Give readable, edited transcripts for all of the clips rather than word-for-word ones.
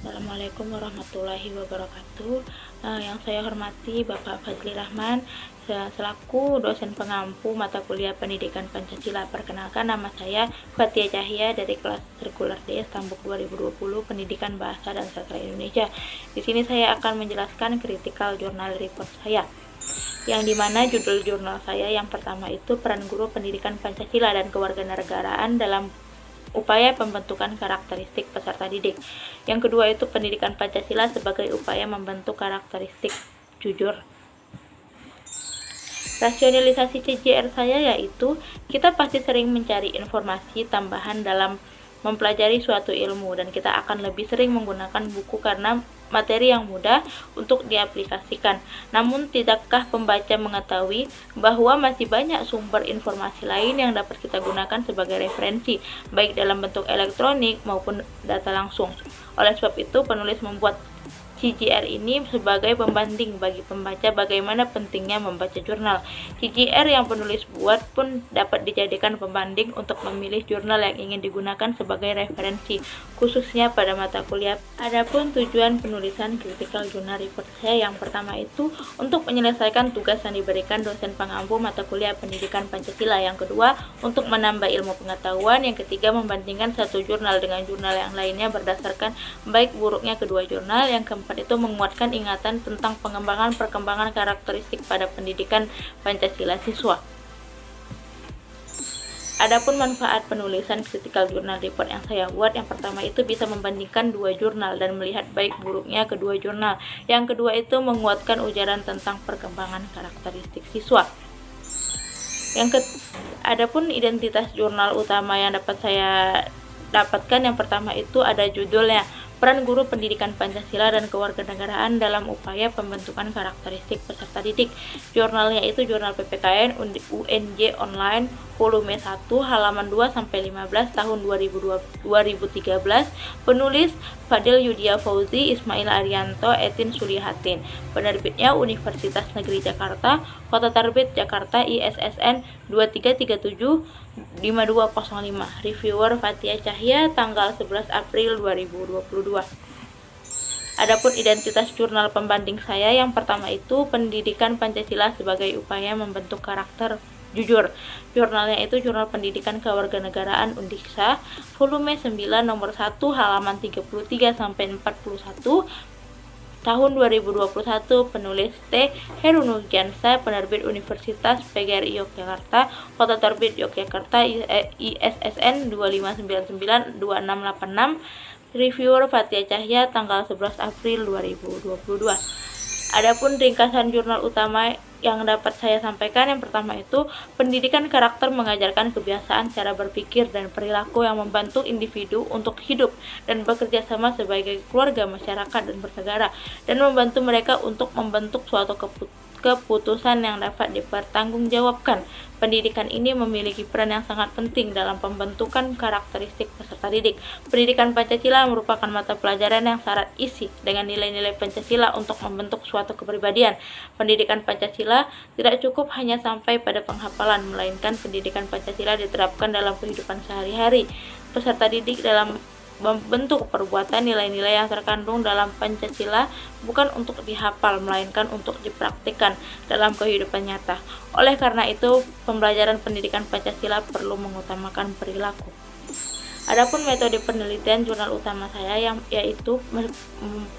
Assalamualaikum warahmatullahi wabarakatuh. Yang saya hormati Bapak Fazli Rahman, selaku dosen pengampu mata kuliah Pendidikan Pancasila. Perkenalkan, nama saya Fatia Cahya dari kelas sirkular D Stambuk 2020 Pendidikan Bahasa dan Sastra Indonesia. Di sini saya akan menjelaskan critical journal report saya, yang dimana judul jurnal saya yang pertama itu peran guru pendidikan Pancasila dan kewarganegaraan dalam upaya pembentukan karakteristik peserta didik. Yang kedua itu pendidikan Pancasila sebagai upaya membentuk karakteristik jujur. Rasionalisasi CJR saya yaitu kita pasti sering mencari informasi tambahan dalam mempelajari suatu ilmu, dan kita akan lebih sering menggunakan buku karena materi yang mudah untuk diaplikasikan. Namun, tidakkah pembaca mengetahui bahwa masih banyak sumber informasi lain yang dapat kita gunakan sebagai referensi, baik dalam bentuk elektronik maupun data langsung. Oleh sebab itu, penulis membuat CJR ini sebagai pembanding bagi pembaca bagaimana pentingnya membaca jurnal. CJR yang penulis buat pun dapat dijadikan pembanding untuk memilih jurnal yang ingin digunakan sebagai referensi, khususnya pada mata kuliah. Adapun tujuan penulisan critical journal report saya yang pertama itu untuk menyelesaikan tugas yang diberikan dosen pengampu mata kuliah Pendidikan Pancasila. Yang kedua, untuk menambah ilmu pengetahuan. Yang ketiga, membandingkan satu jurnal dengan jurnal yang lainnya berdasarkan baik buruknya kedua jurnal. Yang keempat itu menguatkan ingatan tentang perkembangan karakteristik pada pendidikan Pancasila siswa. Adapun manfaat penulisan critical journal report yang saya buat, yang pertama itu bisa membandingkan dua jurnal dan melihat baik buruknya kedua jurnal. Yang kedua itu menguatkan ujaran tentang perkembangan karakteristik siswa. Adapun identitas jurnal utama yang dapat saya dapatkan, yang pertama itu ada judulnya peran guru pendidikan Pancasila dan kewarganegaraan dalam upaya pembentukan karakteristik peserta didik. Jurnalnya itu jurnal PPKN UNJ online volume 1 halaman 2 sampai 15 tahun 2013. Penulis Fadil Yudia Fauzi, Ismail Arianto, Etin Sulihatin. Penerbitnya Universitas Negeri Jakarta, Kota Terbit Jakarta, ISSN 23375205. Reviewer Fatia Cahya, tanggal 11 April 2022. Adapun identitas jurnal pembanding saya yang pertama itu Pendidikan Pancasila sebagai upaya membentuk karakter jujur. Jurnalnya itu Jurnal Pendidikan Kewarganegaraan Undiksa, volume 9 nomor 1 halaman 33 sampai 41 tahun 2021. Penulis T. Herunugiansa, penerbit Universitas PGRI Yogyakarta, Kota Terbit Yogyakarta, ISSN 25992686. Reviewer Fatia Cahya, tanggal 11 April 2022. Adapun ringkasan jurnal utama yang dapat saya sampaikan, yang pertama itu pendidikan karakter mengajarkan kebiasaan cara berpikir dan perilaku yang membantu individu untuk hidup dan bekerja sama sebagai keluarga, masyarakat, dan bernegara, dan membantu mereka untuk membentuk suatu keputusan yang dapat dipertanggungjawabkan. Pendidikan ini memiliki peran yang sangat penting dalam pembentukan karakteristik peserta didik. Pendidikan Pancasila merupakan mata pelajaran yang syarat isi dengan nilai-nilai Pancasila untuk membentuk suatu kepribadian. Pendidikan Pancasila tidak cukup hanya sampai pada penghafalan, melainkan pendidikan Pancasila diterapkan dalam kehidupan sehari-hari. Peserta didik dalam membentuk perbuatan nilai-nilai yang terkandung dalam Pancasila bukan untuk dihafal, melainkan untuk dipraktikkan dalam kehidupan nyata. Oleh karena itu, pembelajaran pendidikan Pancasila perlu mengutamakan perilaku. Adapun metode penelitian jurnal utama saya yaitu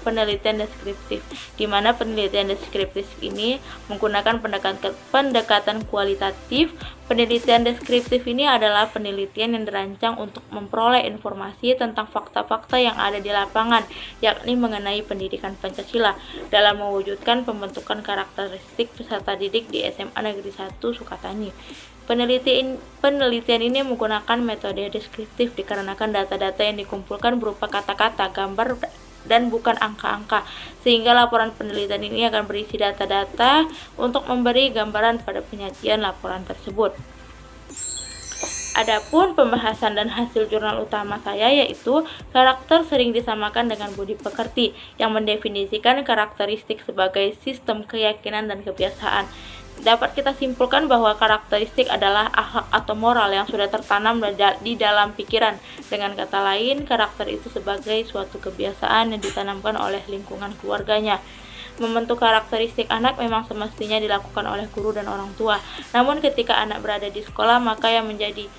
penelitian deskriptif, di mana penelitian deskriptif ini menggunakan pendekatan kualitatif. Penelitian deskriptif ini adalah penelitian yang dirancang untuk memperoleh informasi tentang fakta-fakta yang ada di lapangan, yakni mengenai pendidikan Pancasila, dalam mewujudkan pembentukan karakteristik peserta didik di SMA Negeri 1 Sukatani. Penelitian ini menggunakan metode deskriptif dikarenakan data-data yang dikumpulkan berupa kata-kata, gambar, dan bukan angka-angka, sehingga laporan penelitian ini akan berisi data-data untuk memberi gambaran pada penyajian laporan tersebut. Adapun pembahasan dan hasil jurnal utama saya yaitu karakter sering disamakan dengan budi pekerti, yang mendefinisikan karakteristik sebagai sistem keyakinan dan kebiasaan. Dapat kita simpulkan bahwa karakteristik adalah akhlak atau moral yang sudah tertanam di dalam pikiran. Dengan kata lain, karakter itu sebagai suatu kebiasaan yang ditanamkan oleh lingkungan keluarganya. Membentuk karakteristik anak memang semestinya dilakukan oleh guru dan orang tua. Namun ketika anak berada di sekolah, maka yang menjadi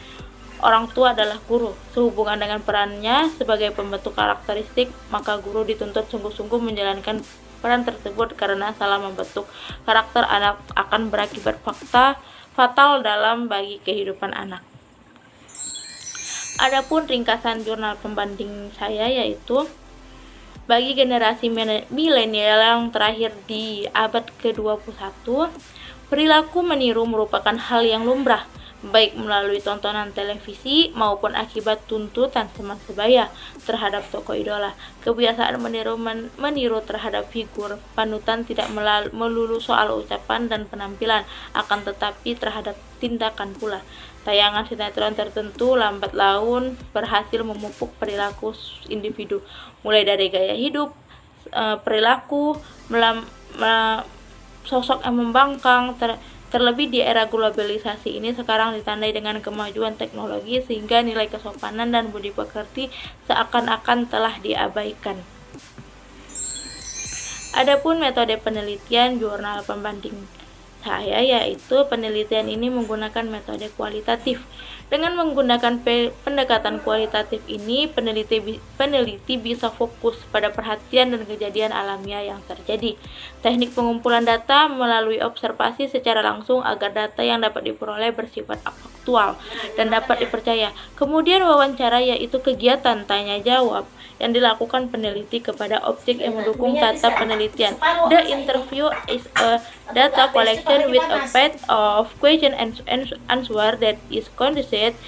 orang tua adalah guru. Sehubungan dengan perannya sebagai pembentuk karakteristik, maka guru dituntut sungguh-sungguh menjalankan peran tersebut, karena salah membentuk karakter anak akan berakibat fatal dalam bagi kehidupan anak. Adapun ringkasan jurnal pembanding saya yaitu bagi generasi milenial yang terakhir di abad ke-21, perilaku meniru merupakan hal yang lumrah, baik melalui tontonan televisi maupun akibat tuntutan teman sebaya terhadap tokoh idola. Kebiasaan meniru terhadap figur panutan tidak melulu soal ucapan dan penampilan, akan tetapi terhadap tindakan pula. Tayangan sinetron tertentu lambat laun berhasil memupuk perilaku individu, mulai dari gaya hidup, perilaku, sosok yang membangkang. Terlebih di era globalisasi ini sekarang ditandai dengan kemajuan teknologi, sehingga nilai kesopanan dan budi pekerti seakan-akan telah diabaikan. Adapun metode penelitian jurnal pembanding saya yaitu penelitian ini menggunakan metode kualitatif. Dengan menggunakan pendekatan kualitatif ini, peneliti bisa fokus pada perhatian dan kejadian alamiah yang terjadi. Teknik pengumpulan data melalui observasi secara langsung agar data yang dapat diperoleh bersifat faktual dan dapat dipercaya. Kemudian wawancara yaitu kegiatan tanya jawab yang dilakukan peneliti kepada objek yang mendukung data penelitian. The interview is a data collection with a set of question and answer that is conducted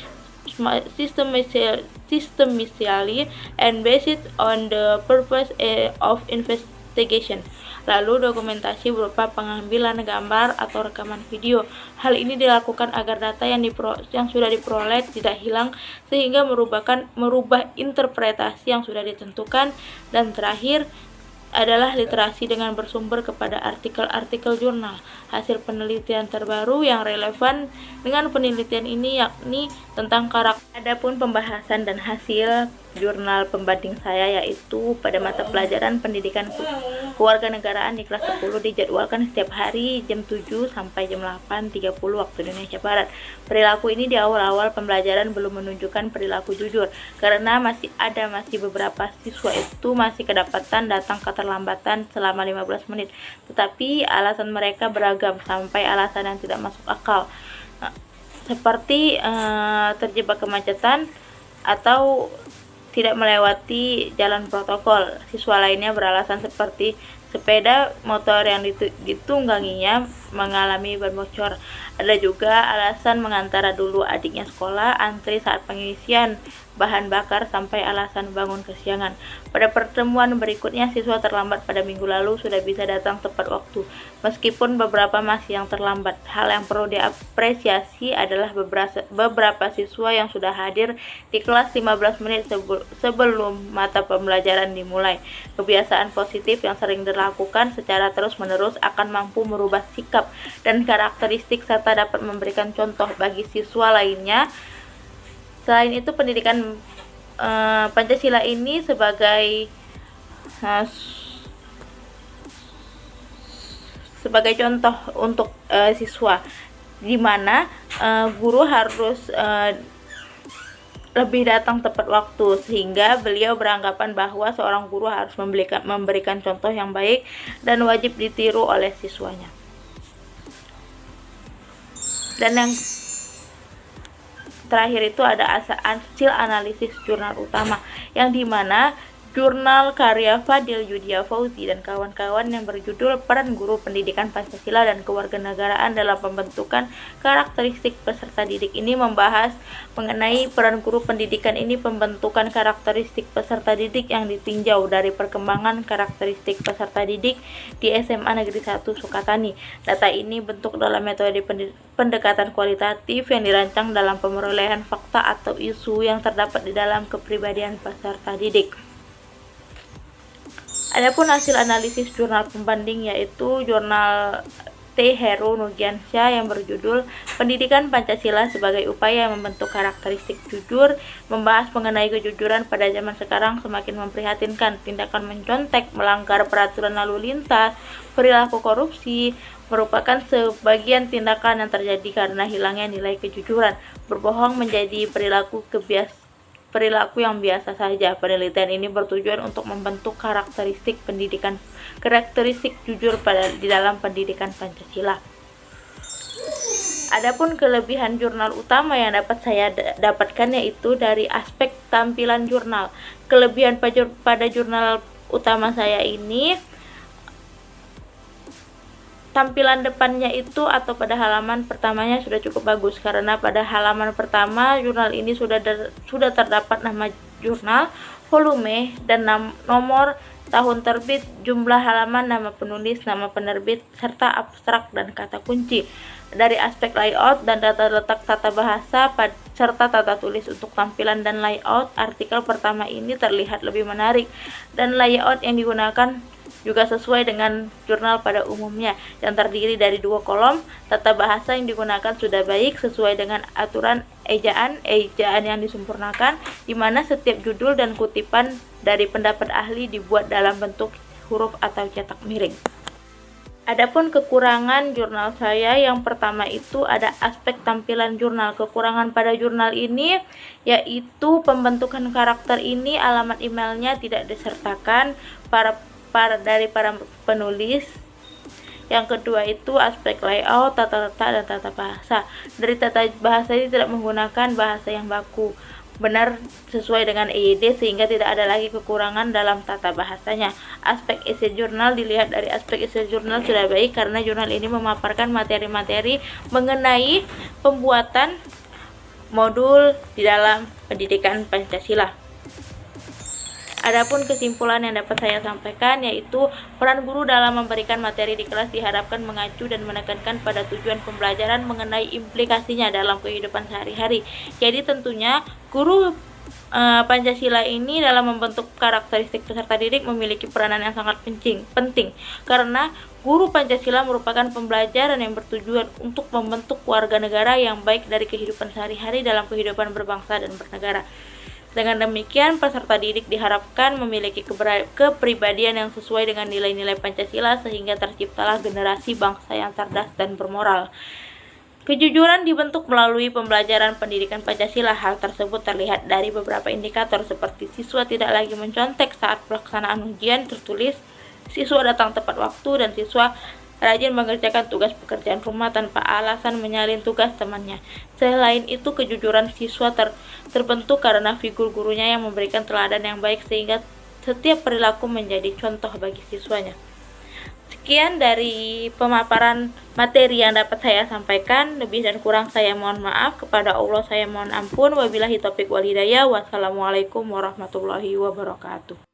systematically and based on the purpose of investigation. Lalu dokumentasi berupa pengambilan gambar atau rekaman video. Hal ini dilakukan agar data yang sudah diperoleh tidak hilang, sehingga merubah interpretasi yang sudah ditentukan. Dan terakhir adalah literasi dengan bersumber kepada artikel-artikel jurnal. Hasil penelitian terbaru yang relevan dengan penelitian ini yakni tentang karakter. Adapun pembahasan dan hasil jurnal pembanding saya yaitu pada mata pelajaran pendidikan kewarganegaraan di kelas 10 dijadwalkan setiap hari jam 7 sampai jam 8.30 waktu Indonesia Barat. Perilaku ini di awal-awal pembelajaran belum menunjukkan perilaku jujur, karena masih beberapa siswa itu masih kedapatan datang keterlambatan selama 15 menit. Tetapi alasan mereka beragam sampai alasan yang tidak masuk akal, seperti terjebak kemacetan atau tidak melewati jalan protokol. Siswa lainnya beralasan seperti sepeda motor yang ditungganginya mengalami ban bocor. Ada juga alasan mengantara dulu adiknya sekolah, antri saat pengisian bahan bakar, sampai alasan bangun kesiangan. Pada pertemuan berikutnya, siswa terlambat pada minggu lalu sudah bisa datang tepat waktu, meskipun beberapa masih yang terlambat. Hal yang perlu diapresiasi adalah beberapa siswa yang sudah hadir di kelas 15 menit sebelum mata pembelajaran dimulai. Kebiasaan positif yang sering dilakukan secara terus-menerus akan mampu merubah sikap dan karakteristik serta dapat memberikan contoh bagi siswa lainnya. Selain itu, pendidikan Pancasila ini sebagai contoh untuk siswa, di mana guru harus lebih datang tepat waktu, sehingga beliau beranggapan bahwa seorang guru harus memberikan contoh yang baik dan wajib ditiru oleh siswanya. Dan yang terakhir itu ada hasil analisis jurnal utama, yang dimana jurnal karya Fadil Yudia Fauzi dan kawan-kawan yang berjudul Peran Guru Pendidikan Pancasila dan Kewarganegaraan dalam Pembentukan Karakteristik Peserta Didik ini membahas mengenai peran guru pendidikan ini pembentukan karakteristik peserta didik yang ditinjau dari perkembangan karakteristik peserta didik di SMA Negeri 1 Sukatani. Data ini bentuk dalam metode pendekatan kualitatif yang dirancang dalam pemerolehan fakta atau isu yang terdapat di dalam kepribadian peserta didik. Adapun hasil analisis jurnal pembanding yaitu jurnal T. Heru Nurdiansyah yang berjudul Pendidikan Pancasila sebagai Upaya Membentuk Karakteristik Jujur, membahas mengenai kejujuran pada zaman sekarang semakin memprihatinkan. Tindakan mencontek, melanggar peraturan lalu lintas, perilaku korupsi merupakan sebagian tindakan yang terjadi karena hilangnya nilai kejujuran. Berbohong menjadi perilaku yang biasa saja. Penelitian ini bertujuan untuk membentuk karakteristik jujur di dalam pendidikan Pancasila. Adapun kelebihan jurnal utama yang dapat saya dapatkan yaitu dari aspek tampilan jurnal. Kelebihan pada jurnal utama saya ini, tampilan depannya itu atau pada halaman pertamanya sudah cukup bagus, karena pada halaman pertama jurnal ini sudah terdapat nama jurnal, volume, dan nomor, tahun terbit, jumlah halaman, nama penulis, nama penerbit, serta abstrak dan kata kunci. Dari aspek layout dan data letak tata bahasa serta tata tulis, untuk tampilan dan layout artikel pertama ini terlihat lebih menarik, dan layout yang digunakan juga sesuai dengan jurnal pada umumnya yang terdiri dari 2 kolom. Tata bahasa yang digunakan sudah baik sesuai dengan aturan ejaan yang disempurnakan, di mana setiap judul dan kutipan dari pendapat ahli dibuat dalam bentuk huruf atau cetak miring. Adapun kekurangan jurnal saya, yang pertama itu ada aspek tampilan jurnal. Kekurangan pada jurnal ini yaitu pembentukan karakter ini, alamat emailnya tidak disertakan dari para penulis. Yang kedua itu aspek layout, tata letak, dan tata bahasa. Dari tata bahasa ini tidak menggunakan bahasa yang baku, benar sesuai dengan EYD, sehingga tidak ada lagi kekurangan dalam tata bahasanya. Aspek isi jurnal, dilihat dari aspek isi jurnal sudah baik, karena jurnal ini memaparkan materi-materi mengenai pembuatan modul di dalam pendidikan Pancasila. Adapun kesimpulan yang dapat saya sampaikan yaitu peran guru dalam memberikan materi di kelas diharapkan mengacu dan menekankan pada tujuan pembelajaran mengenai implikasinya dalam kehidupan sehari-hari. Jadi tentunya guru Pancasila ini dalam membentuk karakteristik peserta didik memiliki peranan yang sangat penting, karena guru Pancasila merupakan pembelajaran yang bertujuan untuk membentuk warga negara yang baik dari kehidupan sehari-hari dalam kehidupan berbangsa dan bernegara. Dengan demikian, peserta didik diharapkan memiliki kepribadian yang sesuai dengan nilai-nilai Pancasila, sehingga terciptalah generasi bangsa yang cerdas dan bermoral. Kejujuran dibentuk melalui pembelajaran pendidikan Pancasila. Hal tersebut terlihat dari beberapa indikator seperti siswa tidak lagi mencontek saat pelaksanaan ujian tertulis, siswa datang tepat waktu, dan siswa rajin mengerjakan tugas pekerjaan rumah tanpa alasan menyalin tugas temannya. Selain itu, kejujuran siswa terbentuk karena figur gurunya yang memberikan teladan yang baik, sehingga setiap perilaku menjadi contoh bagi siswanya. Sekian dari pemaparan materi yang dapat saya sampaikan. Lebih dan kurang saya mohon maaf. Kepada Allah saya mohon ampun. Wabillahi taufiq wal hidayah. Wassalamualaikum warahmatullahi wabarakatuh.